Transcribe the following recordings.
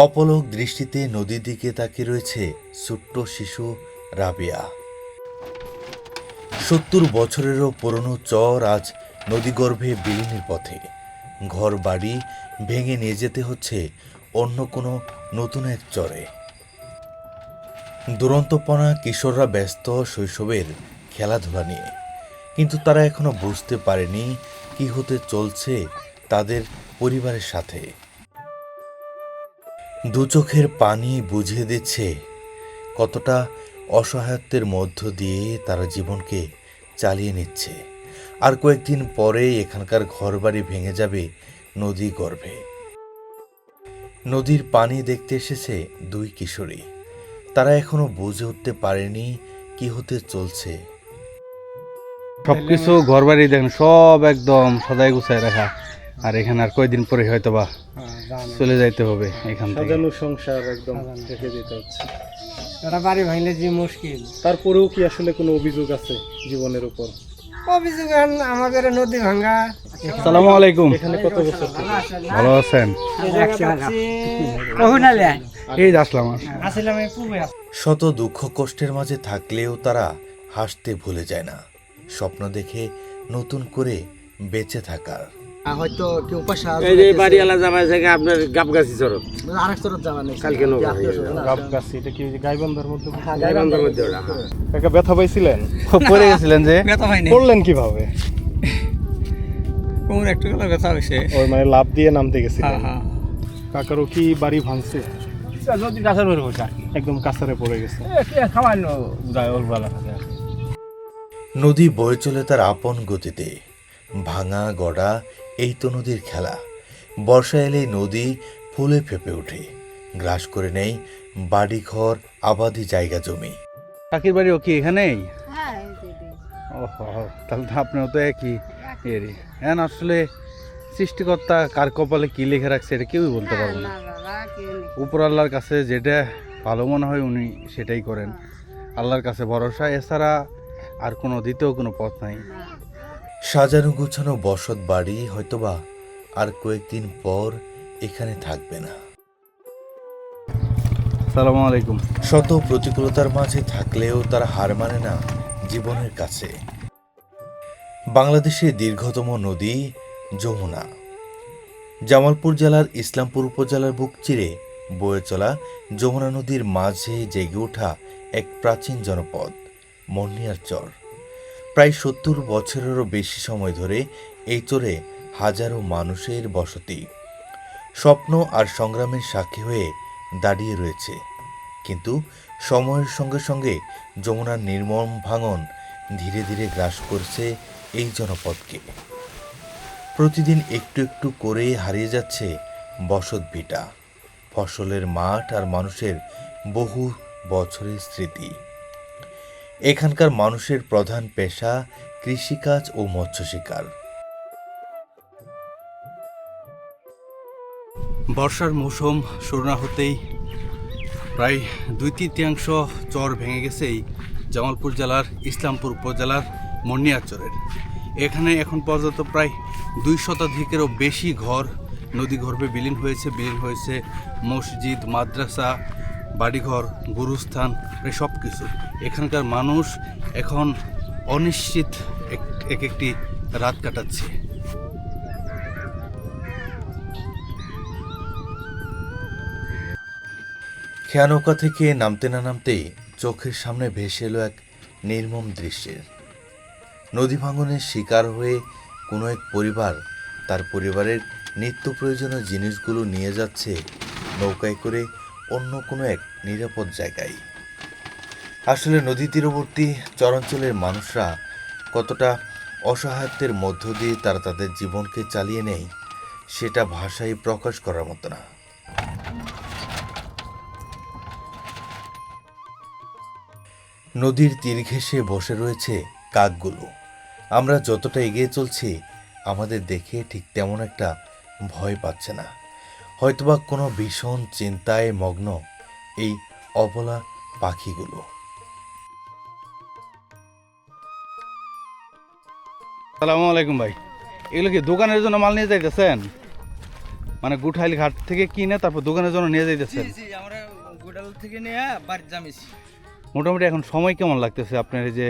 অপলক দৃষ্টিতে নদীর দিকে তাকিয়ে রয়েছে ছোট্ট শিশু রাবিয়া। ৭০ বছরেরও পুরনো চর আজ নদীগর্ভে বিলীনের পথে। ঘর বাড়ি ভেঙে নিয়ে যেতে হচ্ছে অন্য কোনো নতুন এক চরে। দুরন্তপনা কিশোররা ব্যস্ত শৈশবের খেলাধুলা নিয়ে, কিন্তু তারা এখনো বুঝতে পারেনি কি হতে চলছে তাদের পরিবারের সাথে। দু চোখের পানি বুঝিয়ে দিচ্ছে কতটা অসহায়ত্বের মধ্য দিয়ে তারা জীবনকে চালিয়ে নিচ্ছে। আর কয়েকদিন পরেই এখানকার ঘরবাড়ি ভেঙে যাবে নদী গর্ভে। নদীর পানি দেখতে এসেছে দুই কিশোরী। তারা এখনো বুঝে উঠতে পারেনি কি হতে চলছে। সবকিছু ঘর বাড়ি দেখেন সব একদম সদাই গুছায় রাখা, আর এখানে আর কয়দিন পরে হয়তো বা চলে যাইতে হবে এখান থেকে। সাজানো সংসার একদম রেখে দিতে হচ্ছে। এটা বাড়ি ভাঙলে যে মুশকিল। তারপরেও কি আসলে কোনো অভিযোগ আছে জীবনের উপর? অভিযোগ আমাদের নদী ভাঙা। আসসালামু আলাইকুম। এখানে কত বছর থেকে? ভালো আছেন? এই যে আসলাম। শত দুঃখ কষ্টের মাঝে থাকলেও তারা হাসতে ভুলে যায় না, স্বপ্ন দেখে নতুন করে বেঁচে থাকার। হয়তো কেউ পয়সা এই যে বাড়িওয়ালা জামাই থেকে আপনার গাবগাছি চরত আরেক তরফ যাওয়া নেই কালকে গাবগাছি, এটা কি গাইবান্ধার মধ্যে? গাইবান্ধার মধ্যে ওটা, হ্যাঁ। কাকা ব্যথা পাইছিলেন? পড়ে গেছিলেন যে? পড়লেন কিভাবে? কোমর একটু গেলে ব্যথা হয়েছে। ওই মানে লাভ দিয়ে নামতে গেছিলেন? কাকারও কি বাড়ি ভাঙছে? যদি গাছের উপরে বসা একদম কাছারে পড়ে গেছে। খাওয়ান যায় ওর বেলা নদী বয়ে চলে তার আপন গতিতে। ভাঙা গড়া এই তো নদীর খেলা। বর্ষা এলেই নদী ফুলে ফেপে ওঠে, গ্রাস করে নেয় বাড়িঘর, আবাদি জায়গা জমি। কাকির বাড়িও কি এখানেই? ওহো, তাহলে তো আপনার তো একই এরই। হ্যাঁ, আসলে সৃষ্টিকর্তা কার কপালে কি লিখে রাখছে এটা কেউই বলতে পারবে না। উপর আল্লাহর কাছে যেটা ভালো মনে হয় উনি সেটাই করেন। আল্লাহর কাছে ভরসা, এছাড়া আর কোনো দ্বিতীয় কোনো পথ নাই। সাজানো গুছানো বসত বাড়ি হয়তোবা আর কয়েকদিন পর এখানে থাকবে না। আসসালামু আলাইকুম। শত প্রতিকূলতার মাঝে থাকলেও তারা হার মানে না জীবনের কাছে। বাংলাদেশের দীর্ঘতম নদী যমুনা। জামালপুর জেলার ইসলামপুর উপজেলার বুক চিরে বয়ে চলা যমুনা নদীর মাঝে জেগে ওঠা এক প্রাচীন জনপদ মন্নিয়ার চর। প্রায় ৭০ বছরেরও বেশি সময় ধরে এই চরে হাজারো মানুষের বসতি। স্বপ্ন আর সংগ্রামের সাক্ষী হয়ে দাঁড়িয়ে রয়েছে। কিন্তু সময়ের সঙ্গে সঙ্গে যমুনার নির্মম ভাঙন ধীরে ধীরে গ্রাস করছে এই জনপদকে। প্রতিদিন একটু একটু করে হারিয়ে যাচ্ছে বসত ভিটা, ফসলের মাঠ আর মানুষের বহু বছরের স্মৃতি। এখানকার মানুষের প্রধান পেশা কৃষিকাজ ও মৎস্য শিকার। বর্ষার মৌসুম শুরু না হতেই প্রায় ২/৩ চর ভেঙে গেছে এই জামালপুর জেলার ইসলামপুর উপজেলার মন্নিয়ার চরের। এখানে এখন পর্যন্ত প্রায় ২ শতাধিকেরও বেশি ঘর নদীগর্ভে বিলীন হয়েছে মসজিদ, মাদ্রাসা, বাড়িঘর, গুরুস্থান, প্রায় সব কিছু। এখানকার মানুষ এখন অনিশ্চিত একটি রাত কাটাচ্ছে। খেয়ানৌকা থেকে নামতে না নামতেই চোখের সামনে ভেসে এলো এক নির্মম দৃশ্যের। নদী ভাঙনের শিকার হয়ে কোনো এক পরিবার তার পরিবারের নিত্য প্রয়োজনীয় জিনিসগুলো নিয়ে যাচ্ছে নৌকায় করে অন্য কোনো এক নিরাপদ জায়গায়। আসলে নদী তীরবর্তী চরাঞ্চলের মানুষরা কতটা অসহায়ত্বের মধ্য দিয়ে তারা তাদের জীবনকে চালিয়ে নেয় সেটা ভাষায় প্রকাশ করার মতো না। নদীর তীর ঘেঁষে বসে রয়েছে কাকগুলো। আমরা যতটা এগিয়ে চলছি আমাদের দেখে ঠিক তেমন একটা ভয় পাচ্ছে না। হয়তোবা কোনো ভীষণ চিন্তায় মগ্ন এই অবলা পাখিগুলো। আসসালামু আলাইকুম ভাই, এগুলো কি দোকানের জন্য মাল নিয়ে যাইতেছেন? মানে গুঠাইল ঘাট থেকে কিনে তারপর দোকানের জন্য নিয়ে যাইতেছেন? জি আমরা গোডাল থেকে নিয়ে বাড়ি জামিছি। মোটামুটি এখন সময় কেমন লাগতেছে আপনার এই যে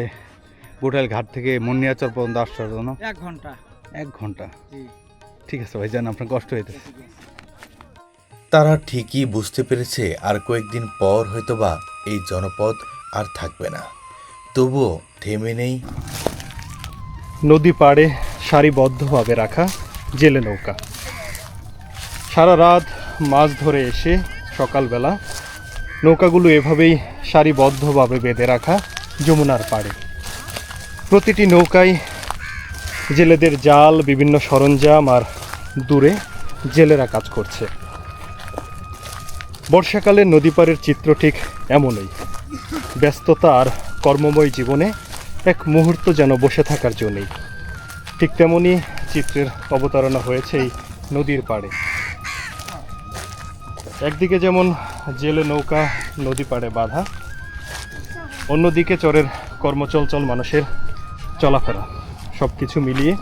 গুঠাইল ঘাট থেকে মুন্নিয়াচর পর্যন্ত আসার জন্য? 1 ঘন্টা। 1 ঘন্টা। জি ঠিক আছে ভাই, জান আপনার কষ্ট হইতেছে। তারা ঠিকই বুঝতে পেরেছে আর কয়েকদিন পর হয়তোবা এই জনপদ আর থাকবে না, তবুও থেমে নেই নদী পাড়ে সারিবদ্ধভাবে রাখা জেলে নৌকা। সারা রাত মাছ ধরে এসে সকালবেলা নৌকাগুলো এভাবেই সারিবদ্ধভাবে বেঁধে রাখা যমুনার পাড়ে। প্রতিটি নৌকায় জেলেদের জাল, বিভিন্ন সরঞ্জাম আর দূরে জেলেরা কাজ করছে। বর্ষাকালে নদী পাড়ের চিত্র ঠিক এমনই। ব্যস্ততা আর কর্মময় জীবনে এক মুহূর্ত যেন বসে থাকার জন্যই। ঠিক তেমনই চিত্রের অবতারণা হয়েছে এই নদীর পাড়ে। একদিকে যেমন জেলে নৌকা নদী পাড়ে বাঁধা, অন্যদিকে চরের কর্মচঞ্চল মানুষের চলাফেরা। সব কিছু মিলিয়ে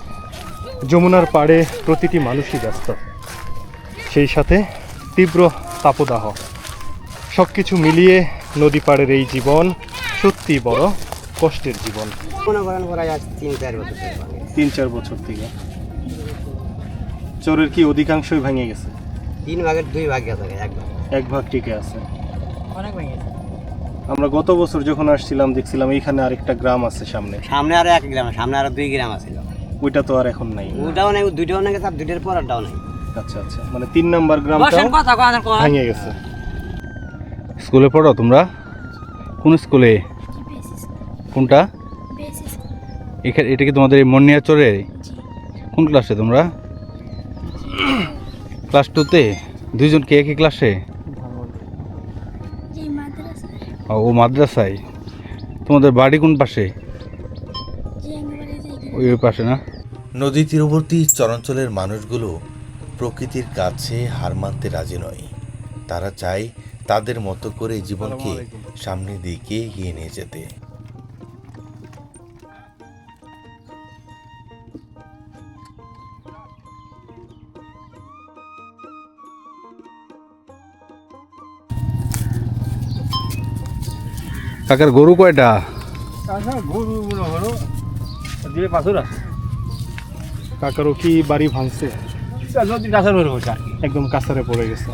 যমুনার পাড়ে প্রতিটি মানুষই ব্যস্ত, সেই সাথে তীব্র তাপদাহ। সব কিছু মিলিয়ে নদী পাড়ের এই জীবন সত্যি বড় কষ্টের জীবন। মনে করেন প্রায় আজ 3-4 বছর। 3-4 বছর থেকে চরের কি অধিকাংশই ভেঙে গেছে? 3 ভাগের 2 ভাগ গেছে, 1 ভাগ। 1 ভাগ টিকে আছে। অনেক ভেঙে গেছে। আমরা গত বছর যখন আসছিলাম দেখছিলাম এইখানে আরেকটা গ্রাম আছে সামনে। সামনে আরো 1 গ্রাম, সামনে আরো 2 গ্রাম আছে। ওইটা তো আর এখন নাই। ওটাও নাই, দুইটাও নাই, আর দুইটার পর আরটাও নাই। আচ্ছা আচ্ছা, মানে 3 নাম্বার গ্রামটাও ভেঙে গেছে। স্কুলে পড়ো তোমরা? কোন স্কুলে? কোনটা? এখানে এটা কি তোমাদের এই মুন্নিয়াচরে? কোন ক্লাসে তোমরা? ক্লাস 2-তে? দুইজন কি একই ক্লাসে? ও মাদ্রাসায়। তোমাদের বাড়ি কোন পাশে? ওই পাশে না? নদী তীরবর্তী চরাঞ্চলের মানুষগুলো প্রকৃতির কাছে হার মানতে রাজি নয়। তারা চায় তাদের মতো করে জীবনকে সামনের দিকে এগিয়ে নিয়ে যেতে। কাকার গরু কয়টা? গরু মনে হলো দিয়ে পাথর আছে। কাকারও কি বাড়ি ভাঙছে? নদী গাছের উপরে বসে একদম কাছারে পড়ে গেছে।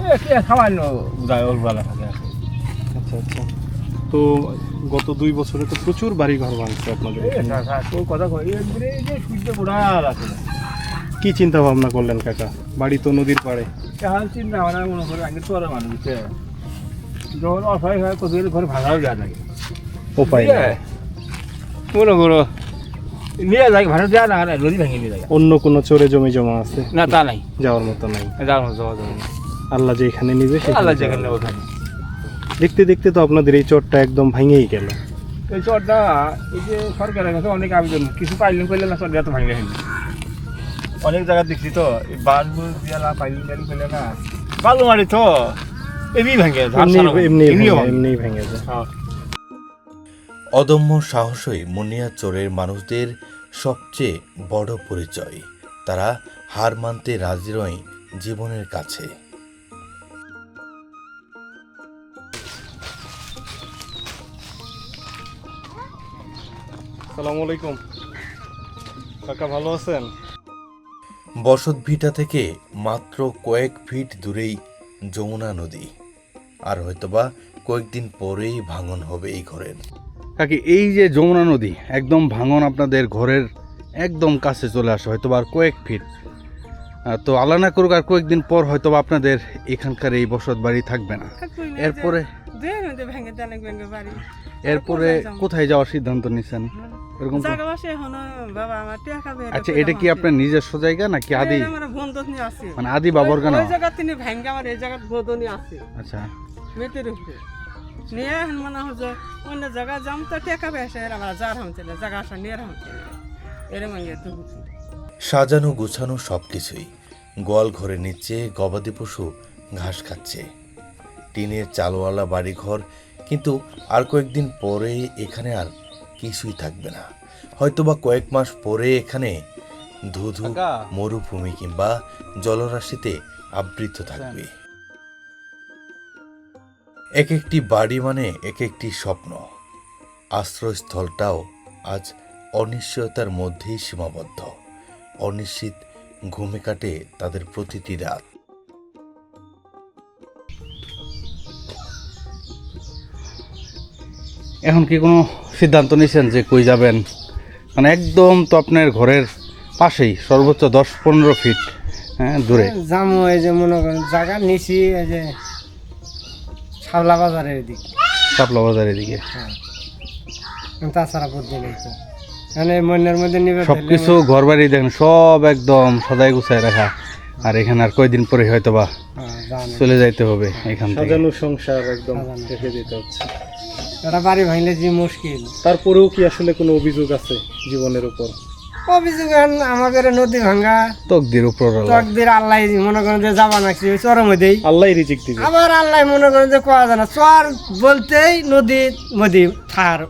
সামান্য যায় ওর বেলা থাকে। আচ্ছা আচ্ছা, তো গত 2 বছরে তো প্রচুর বাড়ি ঘর ভাঙছে আপনাদের এখানে। তোর কথা কই এই যে সূর্য গোড়া আছে। কি চিন্তা ভাবনা করলেন কাকা? বাড়ি তো নদীর পাড়ে। এখন চিন্তা ভাবনা মনে করে আগে তো আর মানুষ বুঝছে যখন অসহায় হয় কতগুলো ঘরে ভাড়াও যায় নাকি উপায় নেই। মনে করো নিয়ে যায় ভাড়া দেওয়া না নদী ভেঙে নিয়ে যায়। অন্য কোনো চরে জমি জমা আছে? না তা নাই, যাওয়ার মতো নাই। যাওয়ার মতো যাওয়া যাবে না। আল্লাহ যে এখানে নিবে আল্লাহ সেখানে যেখানে যাওয়া ওখানে। যাবে। দেখতে দেখতে তো আপনাদের এই চরটা একদম ভেঙেই গেল। এই চরটা এই যে সরকারের কাছে অনেক আবেদন, কিছু পাইলেন করলে না চরটা তো ভাঙলে হয়নি। অনেক জায়গা দেখছি তো এই বাঁধগুলো দিয়া না পাইলেন গাড়ি করলে না বালু মারি তো এমনি ভেঙে এমনি ভেঙে যায়। অদম্য সাহসই মুন্নিয়াচরের মানুষদের সবচেয়ে বড় পরিচয়। তারা হার মানতে রাজি নয় জীবনের কাছে। আসসালামু আলাইকুম কাকা, ভালো আছেন? বসতভিটা থেকে মাত্র কয়েক ফিট দূরেই যমুনা নদী, আর হয়তোবা কয়েকদিন পরেই ভাঙন হবে এই ঘরের। কাকি এই যে যমুনা নদী একদম ভাঙন আপনাদের ঘরের একদম কাছে চলে আসে, হয়তো আর কয়েক ফিট। তো আল্লাহ না করুক আর কয়েকদিন পর হয়তো এখানকার এই বসত বাড়ি থাকবে না। এরপরে কোথায় যাওয়ার সিদ্ধান্ত নিছেন? এরকম আচ্ছা, এটা কি আপনার নিজস্ব জায়গা নাকি আদি মানে আদি বাবর গান? আচ্ছা নিয়ে মনে হচ্ছে অন্য জায়গা যাম তো টেকা বেসে আমরা যার হামছিল জায়গা আসা নিয়ে হামছিল এরকম সাজানো গোছানো সবকিছুই। গোয়াল ঘরের নিচে গবাদি পশু ঘাস খাচ্ছে। টিনের চালওয়ালা বাড়িঘর, কিন্তু আর কয়েকদিন পরে এখানে আর কিছুই থাকবে না। হয়তোবা কয়েক মাস পরে এখানে ধুধু মরুভূমি কিংবা জলরাশিতে আবৃত থাকবে। এক একটি বাড়ি মানে এক একটি স্বপ্ন। আশ্রয়স্থলটাও আজ অনিশ্চয়তার মধ্যেই সীমাবদ্ধ। অনিশ্চিত ঘুমে কাটে তাদের প্রতিটি রাত। এখন কি কোনো সিদ্ধান্ত নিয়েছেন যে কই যাবেন? মানে একদম তো আপনার ঘরের পাশেই, সর্বোচ্চ 10-15 ফিট দূরে। জামু এই যে মনে করেন জায়গা নিছি এই যে শাবলা বাজারের দিকে, শাপলা বাজারের দিকে। তাছাড়া বুদ্ধি নেই তো, মানে মনের মধ্যে নিবে সবকিছু ঘর বাড়ি দেখেন সব একদম সদাই গুছায় রাখা, আর এখানে আর কয়দিন পরে হয়তো বা চলে যাইতে হবে এখান থেকে। সাজানো সংসার একদম রেখে দিতে হচ্ছে। এটা বাড়ি ভাঙলে যে মুশকিল। তারপরেও কি আসলে কোনো অভিযোগ আছে জীবনের উপর? অভিযোগ আমাদের নদী ভাঙ্গা তকদির উপর তকদির আল্লাহ মনে করেন যে যাবা নাকি চরের মধ্যেই আল্লাহ রিজিক দিবে। আবার আল্লাহ মনে করেন যে কোয়া জানা চর বলতেই নদীর মধ্যে থার।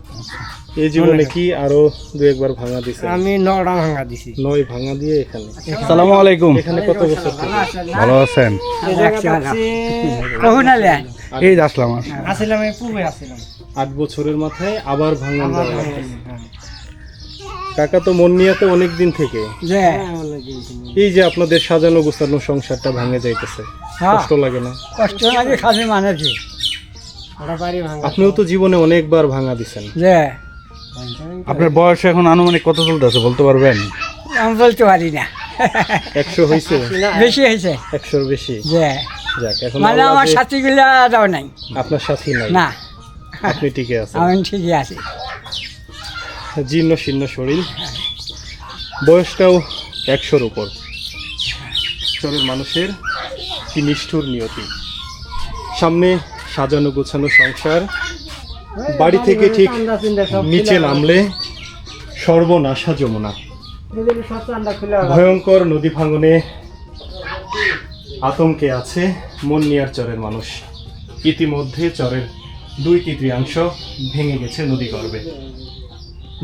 এই জীবনে কি আরো দু একবার ভাঙা দিছে? আমি 9টা ভাঙ্গা দিছি। 9 ভাঙা দিয়ে এখানে। আসসালামু আলাইকুম। এখানে কত বছর থেকে? ভালো আছেন? কখন আলে এই যে আসলাম। আসিলাম, এই পূর্বে আসিলাম। 8 বছরের মাথায় আবার ভাঙন দেওয়া হয়। কাকা তো মন নিয়ে তো অনেক দিন থেকে, যে এই যে আপনাদের সাজানো গোছানো সংসারটা ভাঙে যাইতেছে, কষ্ট লাগে না? কষ্ট লাগে খালি মানে কি ওটা বাড়ি ভাঙ্গা। আপনিও তো জীবনে অনেকবার ভাঙা দিছেন। যে আপনার বয়স এখন আনুমানিক কত চলতেছে বলতে পারবেন? আমি বলতে পারি না। 100 হয়েছে? বেশি হয়েছে 100-র বেশি? যে যাক, এখন মানে আল্লাহ আমার যে- সাথীগুলা যাও নাই আপনার সাথী নাই, না, আপনি টিকে আছেন। আমি ঠিকই আছি। জীর্ণ শীর্ণ শরীর, বয়সটাও 100-র উপর। চরের মানুষের কি নিষ্ঠুর নিয়তি। সামনে সাজানো গোছানো সংসার, বাড়ি থেকে ঠিক নিচে নামলে সর্বনাশা যমুনা। ভয়ঙ্কর নদী ভাঙনে আতঙ্কে আছে মন্নিয়ার চরের মানুষ। ইতিমধ্যে চরের 2/3 ভেঙে গেছে নদী গর্ভে।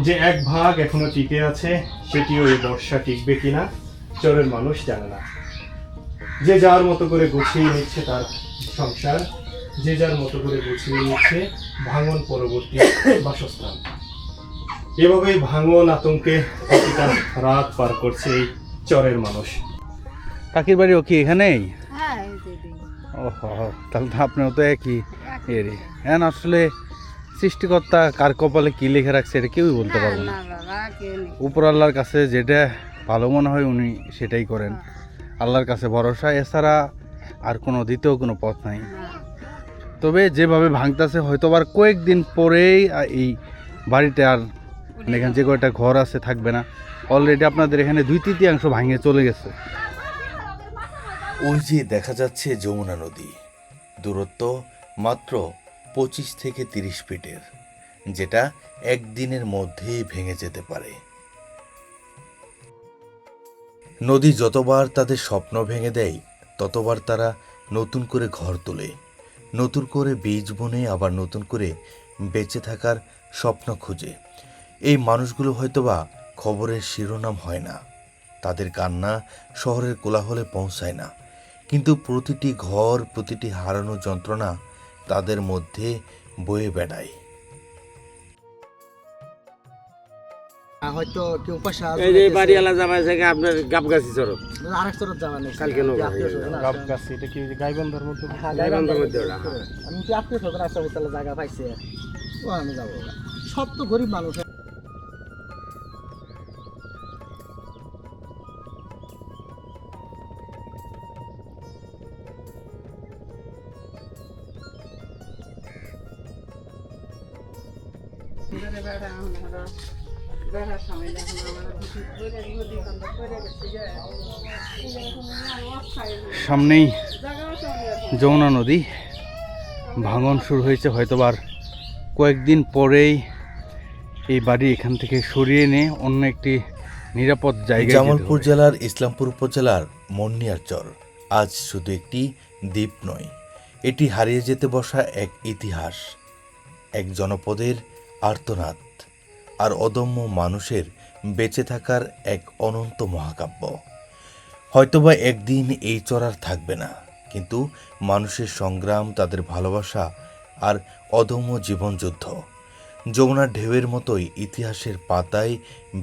যে 1 ভাগ এখনো টিকে আছে, সেটিও এই বর্ষা টিকবে কিনা চরের মানুষ জানে না। যে যার মতো করে গুছিয়ে নিচ্ছে তার সংসার, যে যার মতো করে গুছিয়ে নিচ্ছে ভাঙন পরবর্তী বাসস্থান। এভাবেই ভাঙন আতঙ্কে প্রতিটা রাত পার করছে এই চরের মানুষ। কাকির বাড়িও কি এখানেই? ওহো, তাহলে তো আপনারও তো একই এরই। হ্যাঁ, আসলে সৃষ্টিকর্তা কার কপালে কি লিখে রাখছে এটা কেউই বলতে পারবে না। উপর আল্লাহর কাছে যেটা ভালো মনে হয় উনি সেটাই করেন। আল্লাহর কাছে ভরসা, এছাড়া আর কোনো দ্বিতীয় কোনো পথ নাই। তবে যেভাবে ভাঙতেছে হয়তো আর কয়েকদিন পরেই এই বাড়িতে আর এখানে যে কয়টা ঘর আছে থাকবে না। অলরেডি আপনাদের এখানে 2/3 ভাঙে চলে গেছে। ওই যে দেখা যাচ্ছে যমুনা নদী, দূরত্ব মাত্র 25 থেকে 30 ফিটের, যেটা একদিনের মধ্যেই ভেঙে যেতে পারে। নদী যতবার তাদের স্বপ্ন ভেঙে দেয়, ততবার তারা নতুন করে ঘর তোলে, নতুন করে বীজ বুনে, আবার নতুন করে বেঁচে থাকার স্বপ্ন খুঁজে। এই মানুষগুলো হয়তোবা খবরের শিরোনাম হয় না, তাদের কান্না শহরের কোলাহলে পৌঁছায় না, কিন্তু প্রতিটি ঘর, প্রতিটি হারানো যন্ত্রণা তাদের মধ্যে বয়ে বেড়ায়। হয়তো কেউ পয়সা এই যে বাড়িওয়ালা জামাই থেকে আপনার গাবগাছি চরক আরেক তরফ যাওয়া নেই কালকে লোক গাবগাছি, এটা কি গাইবান্ধার মধ্যে? গাইবান্ধার মধ্যে ওটা। আমি কি আত্মীয় স্বজন আসলে তাহলে জায়গা পাইছে ও আমি যাবো। সব তো গরিব মানুষ। সামনেই যমুনা নদী, ভাঙন শুরু হয়েছে। হয়তোবার কয়েকদিন পরেই এই বাড়ি এখান থেকে সরিয়ে নিয়ে অন্য একটি নিরাপদ জায়গায় জামালপুর জেলার ইসলামপুর উপজেলার মন্নিয়ার চর আজ শুধু একটি দ্বীপ নয়, এটি হারিয়ে যেতে বসা এক ইতিহাস, এক জনপদের আর্তনাদ, আর অদম্য মানুষের বেঁচে থাকার এক অনন্ত মহাকাব্য। হয়তোবা একদিন এই চর আর থাকবে না, কিন্তু মানুষের সংগ্রাম, তাদের ভালোবাসা আর অদম্য জীবনযুদ্ধ যমুনার ঢেউয়ের মতোই ইতিহাসের পাতায়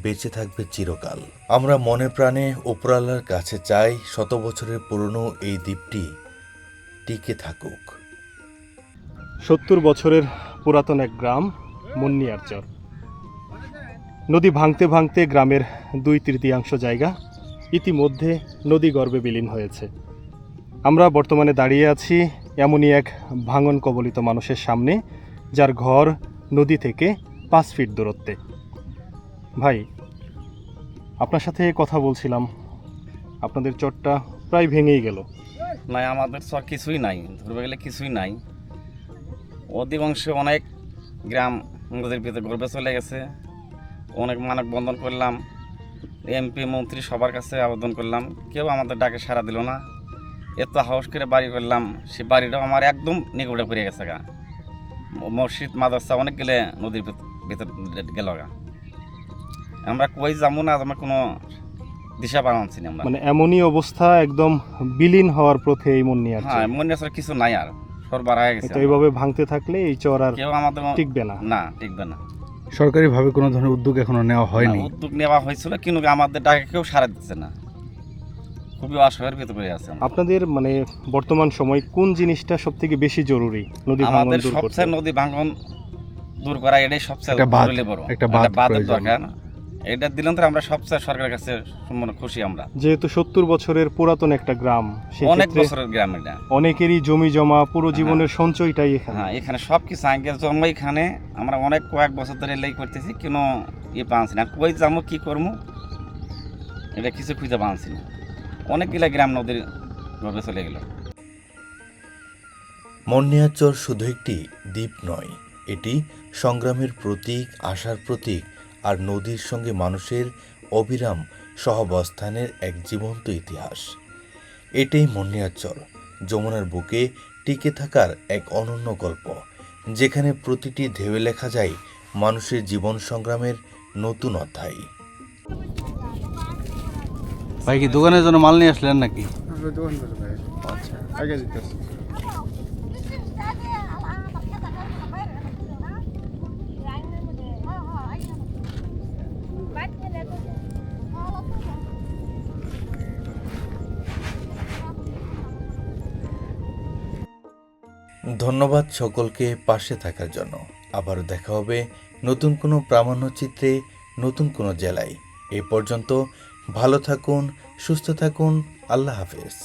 বেঁচে থাকবে চিরকাল। আমরা মনে প্রাণে উপরালার কাছে চাই শত বছরের পুরনো এই দ্বীপটি টিকে থাকুক। 70 বছরের পুরাতন এক গ্রাম মুন্নিয়ার চর। নদী ভাঙতে ভাঙতে গ্রামের 2/3 জায়গা ইতিমধ্যে নদী গর্ভে বিলীন হয়েছে। আমরা বর্তমানে দাঁড়িয়ে আছি এমনই এক ভাঙন কবলিত মানুষের সামনে, যার ঘর নদী থেকে 5 ফিট দূরত্বে। ভাই, আপনার সাথে কথা বলছিলাম, আপনাদের চরটা প্রায় ভেঙেই গেল। নাই, আমাদের চর কিছুই নাই, ধরবে গেলে কিছুই নাই। অধিকাংশে অনেক গ্রাম নদীর ভিতরে গর্বে চলে গেছে। অনেক মানব বন্ধন করলাম, এমপি মন্ত্রী সবার কাছে আবেদন করলাম, কেউ আমাদের ডাকে সাড়া দিল না। এত হাউস করে বাড়ি করলাম, সে বাড়িটাও আমার একদম নিকটে পড়ে গেছে গা। মসজিদ মাদ্রাসা অনেক গেলে নদীর ভিতর গেল গা। আমরা কই যাবো না, আমরা কোনো দিশা পাচ্ছি না। আমরা মানে এমনই অবস্থা, একদম বিলীন হওয়ার পথে এই মুন্নিয়ার চর। হ্যাঁ, মনে আসলে কিছু নাই, আর সরবার হয়ে গেছে। তো এইভাবে ভাঙতে থাকলে এই চর আর কেউ আমাদের টিকবে না। না, টিকবে না। সরকারিভাবে কোনো ধরনের উদ্যোগ এখনো নেওয়া হয়নি। না, উদ্যোগ নেওয়া হয়েছিল, কিন্তু আমাদের ডাকে কেউ সাড়া দিচ্ছে না। খুবই অসহায়ের ভিতরে আছে আমরা। আপনাদের মানে বর্তমান সময় কোন জিনিসটা সবথেকে বেশি জরুরি নদী ভাঙন আমাদের দূর করতে? সবচেয়ে নদী ভাঙন দূর করা, এটাই সবচেয়ে একটা বাঁধ, জরুরি বড়। একটা বাঁধ বাঁধের প্রয়োজন। দরকার। এটা দিলেন তো আমরা সবচেয়ে সরকারের কাছে সম্পূর্ণ খুশি। আমরা যেহেতু 70 বছরের পুরাতন একটা গ্রাম, সেই অনেক ক্ষেত্রে বছরের গ্রাম এটা। অনেকেরই জমি জমা, পুরো জীবনের সঞ্চয়টাই এখানে। হ্যাঁ, এখানে সব কিছু আঙ্গেল জন্ম এখানে। আমরা অনেক কয়েক বছর ধরে লেই করতেছি, কোনো পাচ্ছি না। কই যাবো, কি করবো, এটা কিছু খুঁজে পাচ্ছি না। অনেকগুলা গ্রাম নদীর গর্ভে চলে গেল। মুন্নিয়ার চর শুধু একটি দ্বীপ নয়, এটি সংগ্রামের প্রতীক, আশার প্রতীক আর নদীর সঙ্গে মানুষের অবিরাম সহাবস্থানের এক জীবন্ত ইতিহাস। এটাই মুন্নিয়ার চর, যমুনার বুকে টিকে থাকার এক অনন্য গল্প, যেখানে প্রতিটি ঢেউয়ে লেখা যায় মানুষের জীবন সংগ্রামের নতুন অধ্যায়। ভাই, কি দোকানের জন্য মাল নিয়ে আসলেন নাকি? আগে যেতেছি। ধন্যবাদ সকলকে পাশে থাকার জন্য। আবারও দেখা হবে নতুন কোনো প্রামাণ্যচিত্রে, নতুন কোনো জেলায়। এ পর্যন্ত ভালো থাকুন, সুস্থ থাকুন। আল্লাহ হাফেজ।